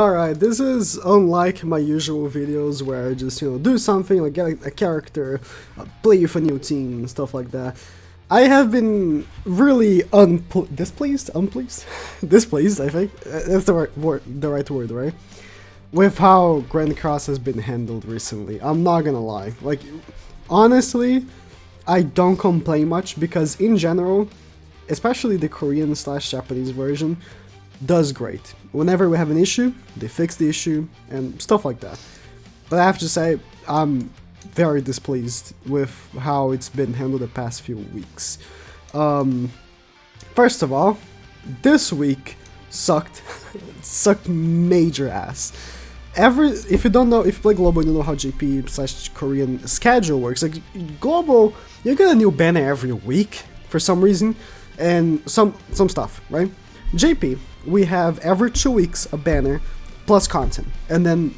Alright, this is unlike my usual videos where I just, do something, like get a character, play with a new team, stuff like that. I have been really displeased, displeased, I think. That's the right word, right? With how Grand Cross has been handled recently. I'm not gonna lie. Like, honestly, I don't complain much because in general, especially the Korean/Japanese version, does great. Whenever we have an issue, they fix the issue and stuff like that. But I have to say, I'm very displeased with how it's been handled the past few weeks. First of all, this week sucked. Sucked major ass. If you don't know, if you play Global, you know how JP/Korean schedule works. Like Global, you get a new banner every week for some reason, and some stuff, right? JP, we have every 2 weeks a banner plus content, and then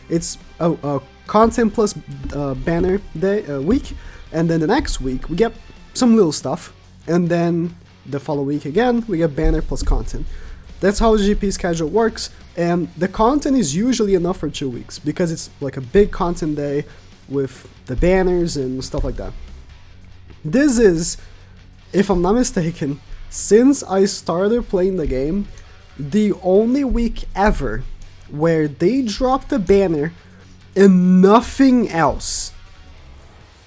it's a content plus banner day week, and then the next week we get some little stuff, and then the following week again we get banner plus content. That's how the GP schedule works, and the content is usually enough for 2 weeks because it's like a big content day with the banners and stuff like that. This is, if I'm not mistaken, since I started playing the game, the only week ever where they dropped a banner and nothing else.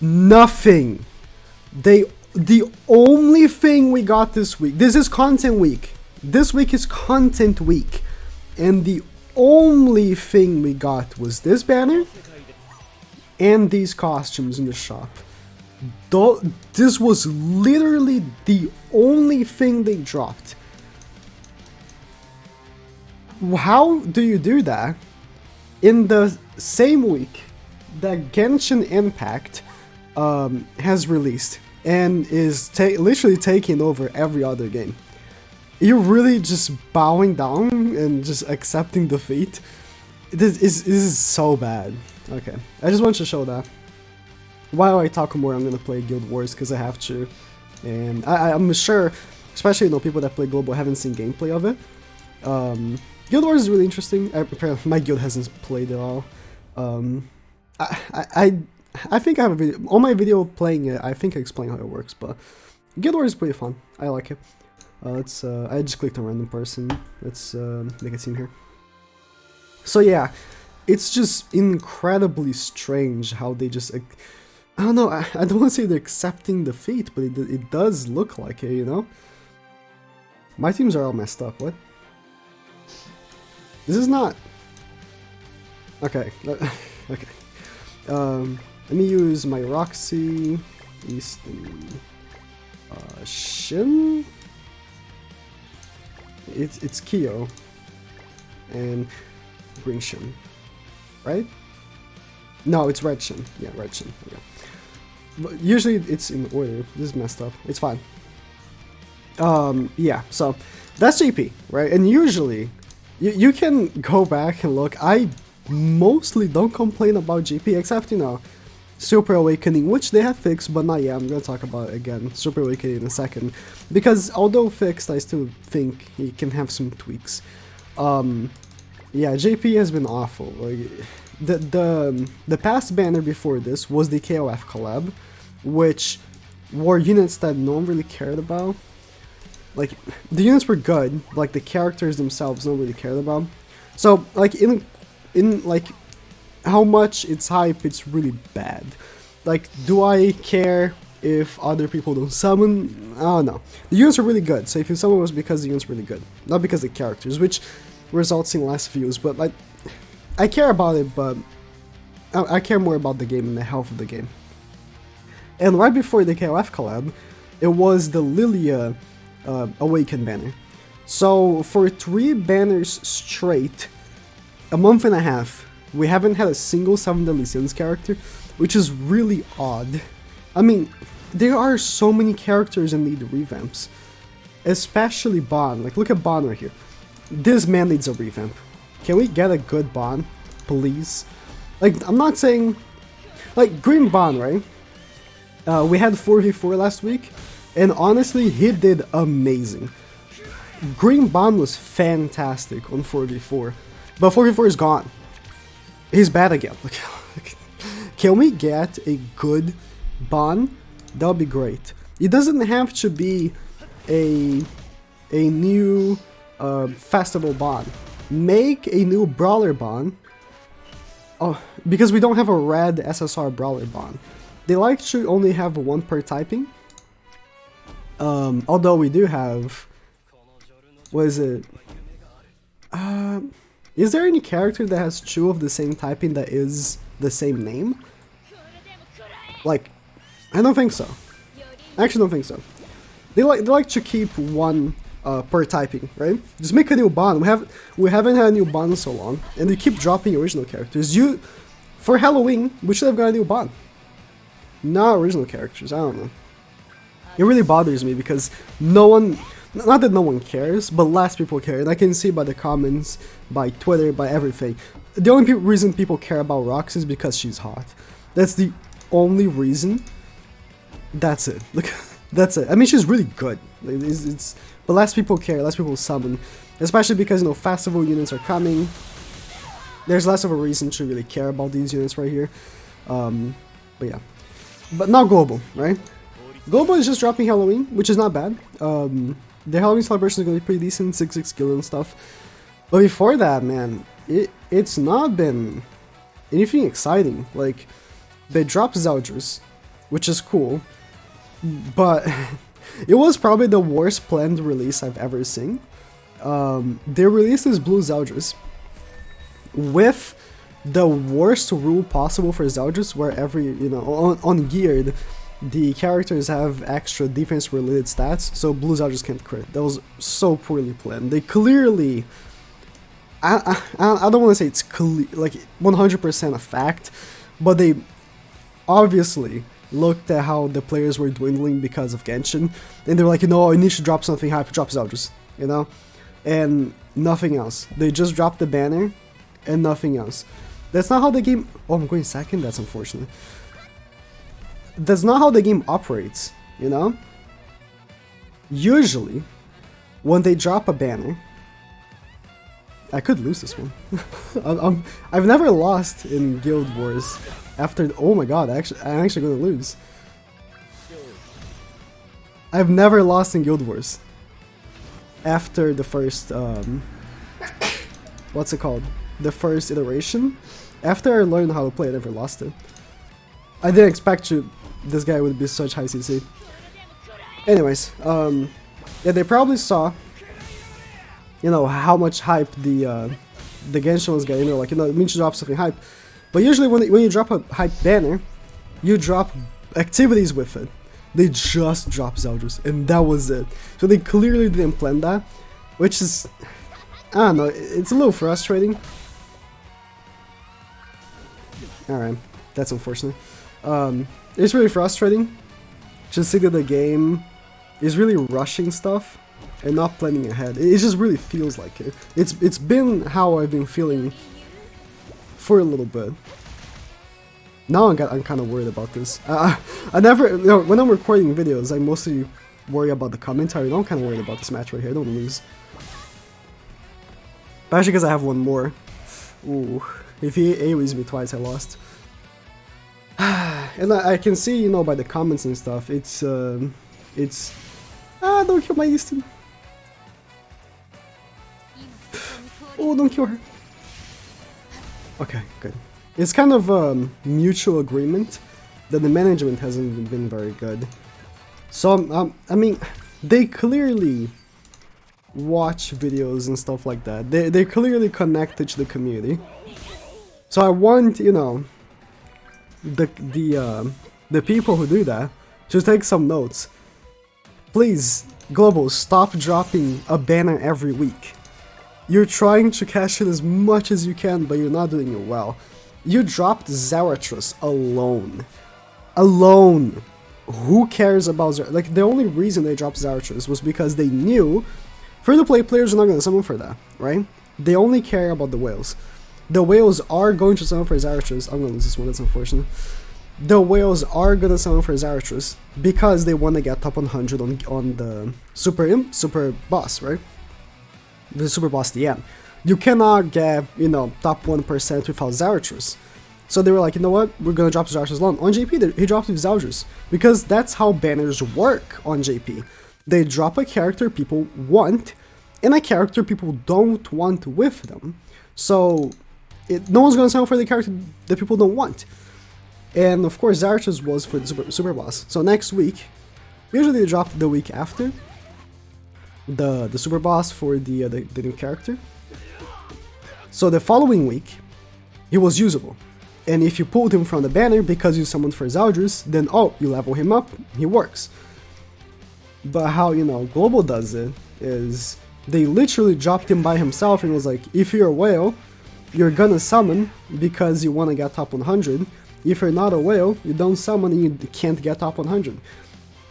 Nothing. The only thing we got this week, this is content week. This week is content week. And the only thing we got was this banner and these costumes in the shop. This was literally the only thing they dropped. How do you do that in the same week that Genshin Impact has released and is literally taking over every other game? You're really just bowing down and just accepting defeat? This is so bad. Okay, I just want to show that. While I talk more, I'm gonna play Guild Wars because I have to, and I'm sure, especially people that play Global haven't seen gameplay of it. Guild Wars is really interesting. My guild hasn't played at all. I think I have a video on my video playing it. I think I explain how it works, but Guild Wars is pretty fun. I like it. I just clicked on random person. Let's make a scene here. So yeah, it's just incredibly strange how they just. I don't know, I don't want to say they're accepting defeat, but it does look like it, My teams are all messed up, what? This is not... Okay, okay. Let me use my Roxy, East, and Shin? It's Kyo, and Green Shin, right? No, it's Red Shin, yeah, Red Shin, okay. But usually it's in order. This is messed up. It's fine. Yeah, so that's JP, right? And usually, you can go back and look. I mostly don't complain about JP, except, Super Awakening, which they have fixed, but not yet. I'm gonna talk about it again, Super Awakening in a second. Because although fixed, I still think he can have some tweaks. Yeah, JP has been awful. Like, the past banner before this was the KOF collab, which were units that no one really cared about. Like, the units were good, like the characters themselves no one really cared about. So, like, in like how much it's hype, it's really bad. Like, do I care if other people don't summon? I don't know. The units are really good, so if you summon, it was because the units are really good, not because of the characters, which results in less views. But like, I care about it, but I care more about the game and the health of the game. And right before the KOF collab, it was the Lilia Awaken banner. So for 3 banners straight, a month and a half, we haven't had a single 7 Deadly Sins character, which is really odd. I mean, there are so many characters that need revamps, especially Bon. Like, look at Bon right here. This man needs a revamp. Can we get a good Bon, please? Like, I'm not saying... Like, Green Bon, right? We had 4v4 last week, and honestly, he did amazing. Green Bon was fantastic on 4v4. But 4v4 is gone. He's bad again. Can we get a good Bon? That would be great. It doesn't have to be a new festival Bon. Make a new brawler Bon. Oh, because we don't have a red SSR brawler Bon. They like to only have one per typing. Although we do have, what is it? Is there any character that has two of the same typing that is the same name? Like, I don't think so. I actually don't think so. They like to keep one per typing, right? Just make a new Bond. We haven't had a new Bond in so long, and they keep dropping original characters. For Halloween, we should have got a new Bond. Not original characters. I don't know. It really bothers me because no one. Not that no one cares, but less people care. And I can see by the comments, by Twitter, by everything. The only reason people care about Rox is because she's hot. That's the only reason. That's it. Look, that's it. I mean, she's really good. But less people care, less people summon. Especially because, you know, festival units are coming. There's less of a reason to really care about these units right here. But yeah. But now Global, right? Global is just dropping Halloween, which is not bad. The Halloween celebration is going to be pretty decent, 6-6 skill and stuff. But before that, man, it's not been anything exciting. Like, they dropped Zeldris, which is cool, but it was probably the worst planned release I've ever seen. They released this blue Zeldris with the worst rule possible for Zeldris, where every, you know, on geared, the characters have extra defense-related stats, so blue Zeldris can't crit. That was so poorly planned. They clearly... I don't want to say it's like 100% a fact, but they obviously looked at how the players were dwindling because of Genshin, and they were like, you know, I need to drop something hype, drop Zeldris, you know? And nothing else. They just dropped the banner, and nothing else. That's not how the game... Oh, I'm going second? That's unfortunate. That's not how the game operates, you know? Usually, when they drop a banner... I could lose this one. I've never lost in Guild Wars after... Oh my god, I'm actually gonna lose. I've never lost in Guild Wars after the first... what's it called? The first iteration. After I learned how to play, I never lost it. I didn't expect this guy would be such high CC. Anyways, yeah, they probably saw, you know, how much hype the Genshin was getting. They're like, you know, it means you drop something hype. But usually when you drop a hype banner, you drop activities with it. They just dropped Zeldris, and that was it. So they clearly didn't plan that, which is, I don't know, it's a little frustrating. Alright, that's unfortunate. It's really frustrating to see that the game is really rushing stuff and not planning ahead. It just really feels like it. It's been how I've been feeling for a little bit. Now I'm kind of worried about this. I never, you know, when I'm recording videos, I mostly worry about the commentary. Now I'm kind of worried about this match right here. I don't lose. Especially because I have one more. Ooh, if he AoEs me twice, I lost. And I can see, you know, by the comments and stuff, it's don't kill my Easton. Oh, don't kill her. Okay, good. It's kind of a mutual agreement that the management hasn't been very good. So, I mean, they clearly watch videos and stuff like that. They're clearly connected to the community. So I want, you know, the people who do that to take some notes. Please, Global, stop dropping a banner every week. You're trying to cash in as much as you can, but you're not doing it well. You dropped Zarathus alone. Alone. Who cares about Zarathus? Like, the only reason they dropped Zarathus was because they knew free-to-play players are not going to summon for that, right? They only care about the whales. The whales are going to summon for Zarathus. I'm going to lose this one, that's unfortunate. The whales are going to summon for Zarathus because they want to get top 100 on the super boss, right? The super boss, the end. you cannot get, you know, top 1% without Zarathus. So they were like, you know what, we're gonna drop Zarathus alone. On JP, he dropped with Zarathus, because that's how banners work on JP. They drop a character people want, and a character people don't want with them. So no one's gonna sign up for the character that people don't want. And of course, Zarathus was for the super boss. So next week, usually they drop the week after the super boss for the new character. So the following week, he was usable. And if you pulled him from the banner because you summoned for Zaldris, then oh, you level him up, he works. But how, you know, Global does it is they literally dropped him by himself and was like, if you're a whale, you're gonna summon because you wanna get top 100. If you're not a whale, you don't summon and you can't get top 100.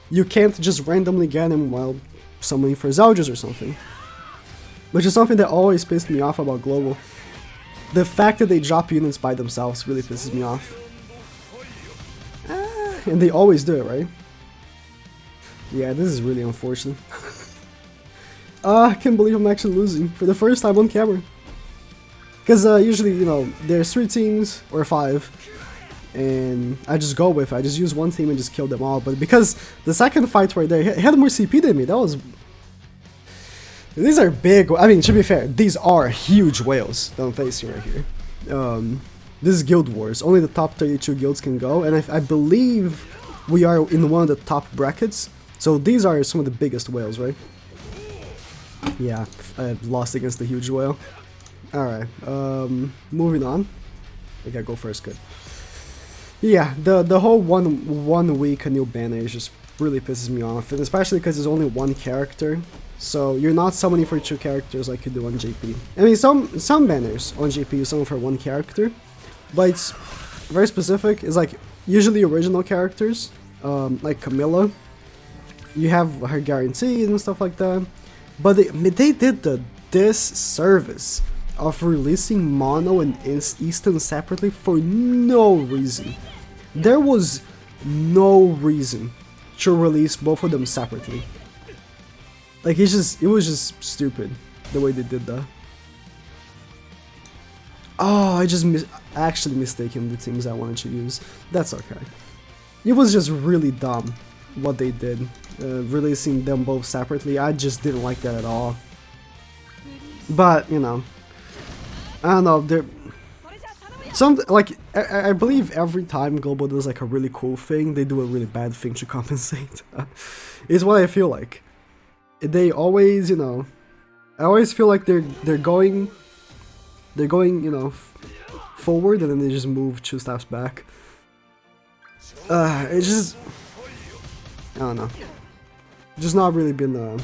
You can't just randomly get him while summoning for Zaldris or something. Which is something that always pissed me off about Global. The fact that they drop units by themselves really pisses me off. And they always do it, right? Yeah, this is really unfortunate. I can't believe I'm actually losing for the first time on camera. Because usually, you know, there's 3 teams or 5. And I just go with it. I just use one team and just kill them all. But because the second fight right there, he had more CP than me. That was... These are big, I mean, to be fair, these are huge whales that I'm facing right here. This is Guild Wars, only the top 32 guilds can go, and I believe we are in one of the top brackets, so these are some of the biggest whales, right? Yeah, I lost against the huge whale. Alright, moving on. I gotta go first, good. Yeah, the whole one week a new banner just really pisses me off, and especially because there's only one character. So you're not summoning for 2 characters like you do on JP. I mean, some banners on JP you summon for 1 character, but it's very specific. It's like usually original characters, like Camilla. You have her guaranteed and stuff like that. But they did the disservice of releasing Mono and Easton separately for no reason. There was no reason to release both of them separately. Like, it was just stupid, the way they did that. Oh, I just actually mistaken the teams I wanted to use. That's okay. It was just really dumb what they did, releasing them both separately. I just didn't like that at all. But, you know, I don't know, I believe every time Global does like a really cool thing, they do a really bad thing to compensate. It's what I feel like. They always, you know, I always feel like they're going, you know, forward and then they just move 2 steps back. It's just, I don't know, just not really been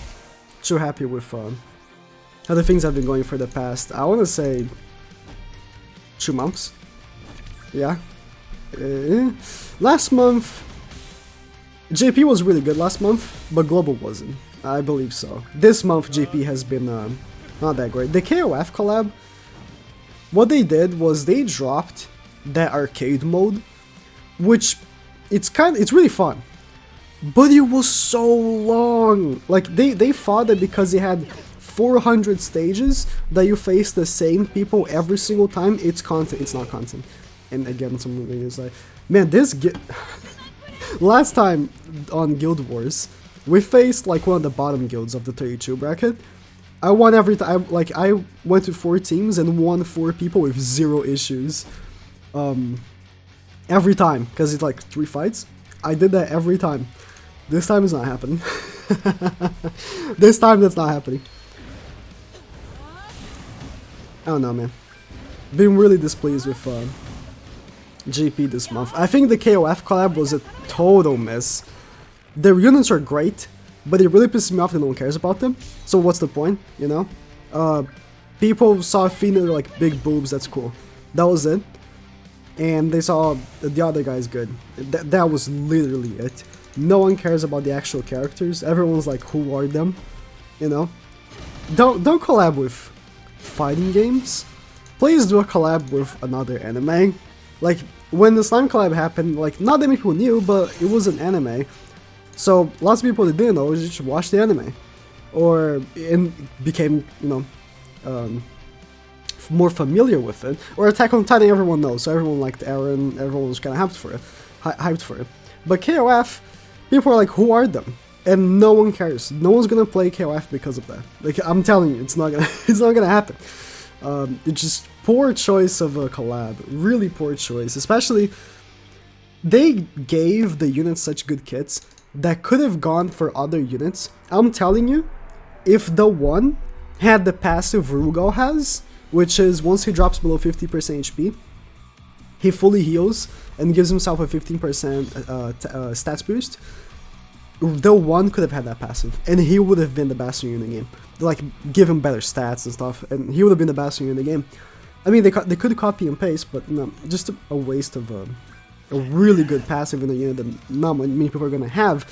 too happy with how the things have been going for the past, I want to say, 2 months. Yeah. Last month, JP was really good last month, but Global wasn't. I believe so. This month JP has been not that great. The KOF collab, what they did was they dropped that arcade mode, which it's really fun, but it was so long. Like they thought that because they had 400 stages that you face the same people every single time, it's content. It's not content. And again, someone is like, man, last time on Guild Wars, we faced like one of the bottom guilds of the 32 bracket. I won every time. Like I went to 4 teams and won 4 people with 0 issues. Every time, because it's like 3 fights. I did that every time. This time it's not happening. This time that's not happening. I don't know, man. Been really displeased with JP this month. I think the KOF collab was a total miss. The units are great, but it really pisses me off that no one cares about them. So what's the point, you know? People saw Athena like big boobs, that's cool. That was it. And they saw the other guys good. That was literally it. No one cares about the actual characters. Everyone's like, who are them? You know? Don't collab with fighting games. Please do a collab with another anime. Like, when the Slime collab happened, like, not that many people knew, but it was an anime. So, lots of people that didn't know just watched the anime. Or, it became, you know, more familiar with it. Or Attack on Titan, everyone knows, so everyone liked Eren, everyone was kind of hyped for it. But KOF, people are like, who are them? And no one cares. No one's gonna play KOF because of that. Like, I'm telling you, it's not gonna happen. It's just poor choice of a collab. Really poor choice. Especially, they gave the units such good kits that could have gone for other units. I'm telling you, if the one had the passive Rugal has, which is once he drops below 50% HP, he fully heals and gives himself a 15% stats boost, the one could have had that passive, and he would have been the best unit in the game. Like, give him better stats and stuff, and he would have been the best unit in the game. I mean, they could copy and paste, but no, just a waste of a really good passive in a unit that not many people are gonna have,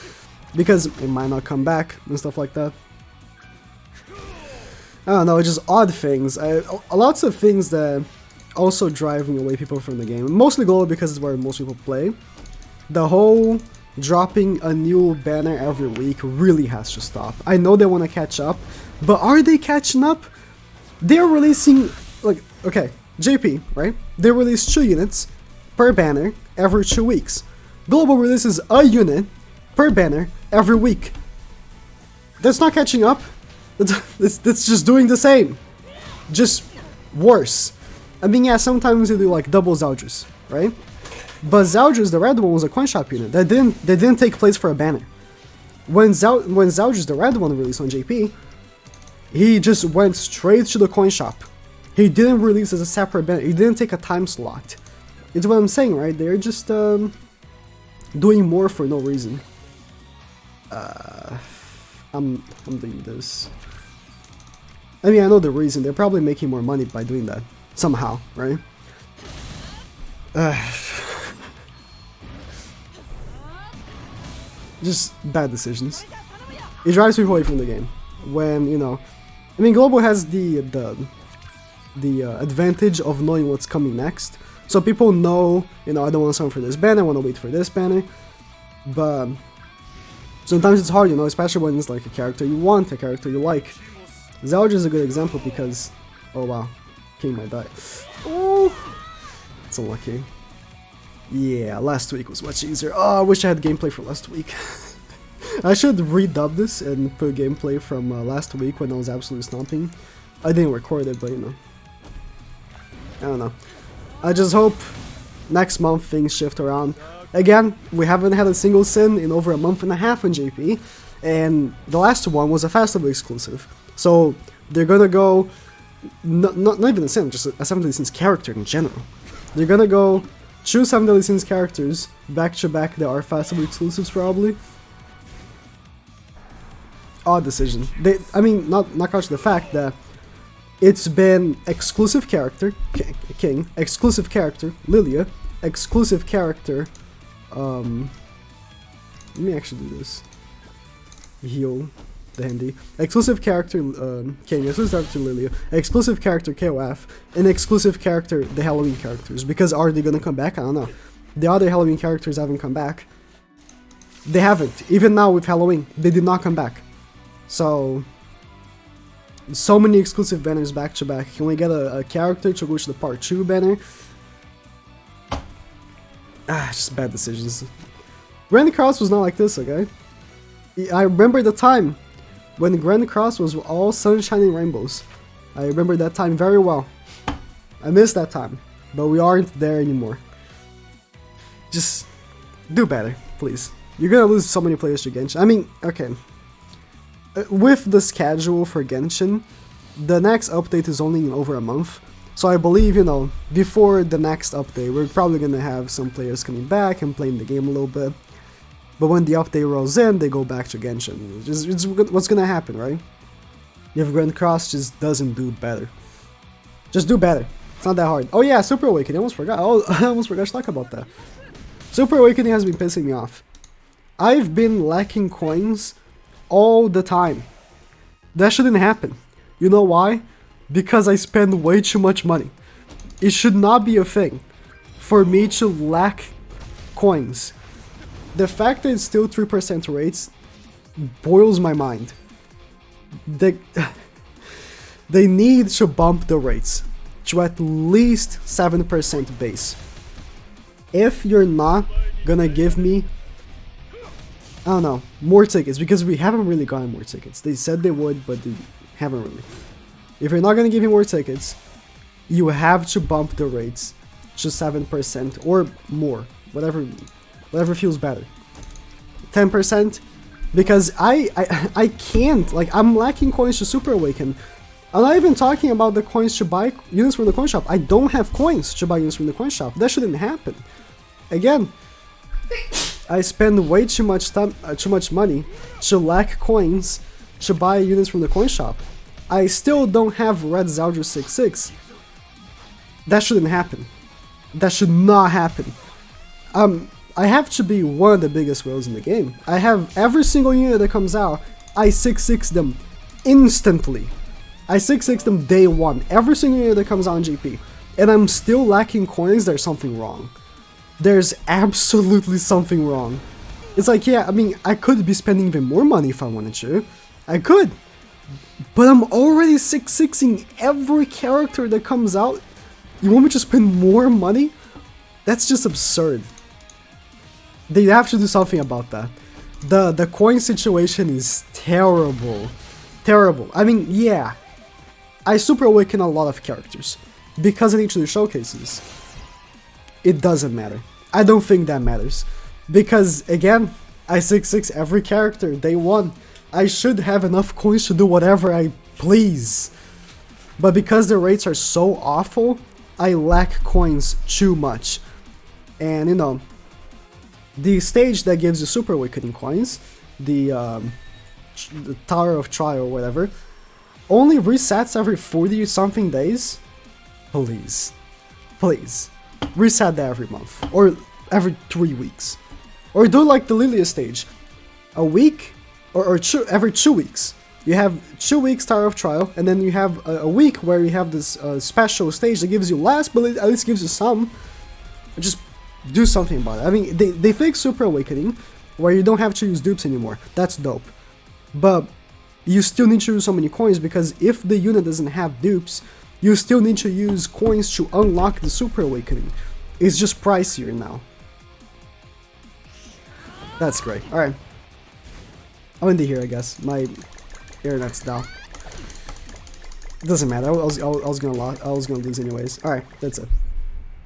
because it might not come back and stuff like that. I don't know, just odd things. Lots of things that also driving away people from the game. Mostly global because it's where most people play. The whole dropping a new banner every week really has to stop. I know they want to catch up, but are they catching up? They're releasing, like, okay, JP, right? They release 2 units per banner every 2 weeks. Global releases a unit per banner every week. That's not catching up. That's just doing the same, just worse. I mean, yeah, sometimes they do like double Zeldris, right? But Zeldris, the red one, was a coin shop unit that didn't take place for a banner. When Zeldris, the red one, released on JP, he just went straight to the coin shop. He didn't release as a separate banner. He didn't take a time slot. It's what I'm saying, right? They're just doing more for no reason. I'm doing this. I mean, I know the reason. They're probably making more money by doing that. Somehow, right? Just bad decisions. It drives people away from the game. When, you know... I mean, Global has the advantage of knowing what's coming next. So people know, you know, I don't want to summon for this banner, I want to wait for this banner. But... sometimes it's hard, you know, especially when it's like a character you want, a character you like. Zeldris is a good example because... oh wow, King might die. Oh, it's unlucky. Yeah, last week was much easier. Oh, I wish I had gameplay for last week. I should redub this and put gameplay from last week when I was absolutely stomping. I didn't record it, but you know. I don't know. I just hope next month things shift around. Again, we haven't had a single sin in over a month and a half on JP, and the last one was a festival exclusive. So they're gonna go, not even a sin, just a 7 Deadly Sins character in general. They're gonna go choose 7 Deadly Sins characters back to back that are festival exclusives probably. Odd decision. I mean, not couch the fact that it's been exclusive character, King, exclusive character, Lilia, exclusive character, let me actually do this. Heal the handy. Exclusive character King, exclusive character Lilia, exclusive character KOF, and exclusive character the Halloween characters. Because are they gonna come back? I don't know. The other Halloween characters haven't come back. They haven't. Even now with Halloween, they did not come back. So many exclusive banners back to back. Can we get a character to go to the part 2 banner? Just bad decisions. Grand Cross was not like this, okay? I remember the time when Grand Cross was all sunshine and rainbows. I remember that time very well. I miss that time, but we aren't there anymore. Just do better, please. You're gonna lose so many players to Genshin. I mean, okay. With the schedule for Genshin, the next update is only in over a month. So I believe, you know, before the next update, we're probably gonna have some players coming back and playing the game a little bit. But when the update rolls in, they go back to Genshin. It's what's gonna happen, right? You have Grand Cross just doesn't do better. Just do better. It's not that hard. Oh yeah, Super Awakening. I almost forgot. Oh, I almost forgot to talk about that. Super Awakening has been pissing me off. I've been lacking coins all the time. That shouldn't happen. You know why? Because I spend way too much money. It should not be a thing for me to lack coins. The fact that it's still 3% rates boils my mind. They need to bump the rates. to at least 7% base. If you're not gonna give me, I don't know, more tickets, because we haven't really gotten more tickets. They said they would, but they haven't really. If you're not gonna give me more tickets, you have to bump the rates to 7% or more, whatever feels better. 10%, because I can't, like, I'm lacking coins to Super Awaken. I'm not even talking about the coins to buy units from the coin shop. I don't have coins to buy units from the coin shop. That shouldn't happen. Again, I spend way too much time, too much money to lack coins to buy units from the coin shop. I still don't have Red Zeldris 6/6. That shouldn't happen. That should not happen. I have to be one of the biggest whales in the game. I have every single unit that comes out, I 6/6 them instantly. I 6/6 them day one. Every single unit that comes out in GP. And I'm still lacking coins, there's something wrong. There's absolutely something wrong. It's like, yeah, I mean, I could be spending even more money if I wanted to. I could. But I'm already 6/6ing every character that comes out. You want me to spend more money? That's just absurd. They have to do something about that. The coin situation is terrible. Terrible. I mean, yeah. I Super Awaken a lot of characters. Because in each of the showcases. It doesn't matter. I don't think that matters. Because, again, I 6/6 every character day one. I should have enough coins to do whatever I please. But because the rates are so awful, I lack coins too much. And, you know, the stage that gives you Super Awakening coins, the Tower of Trial or whatever, only resets every 40 something days. Please. Please. Reset that every month. Or every 3 weeks. Or do like the Lilia stage. A week, or every 2 weeks. You have 2 weeks Tower of Trial, and then you have a week where you have this special stage that gives you less, but it at least gives you some. Just do something about it. I mean, they fixed Super Awakening, where you don't have to use dupes anymore. That's dope. But you still need to use so many coins, because if the unit doesn't have dupes, you still need to use coins to unlock the Super Awakening. It's just pricier now. That's great. Alright. I'll end it here, I guess. My internet's down. It doesn't matter. I was gonna lose anyways. Alright, that's it.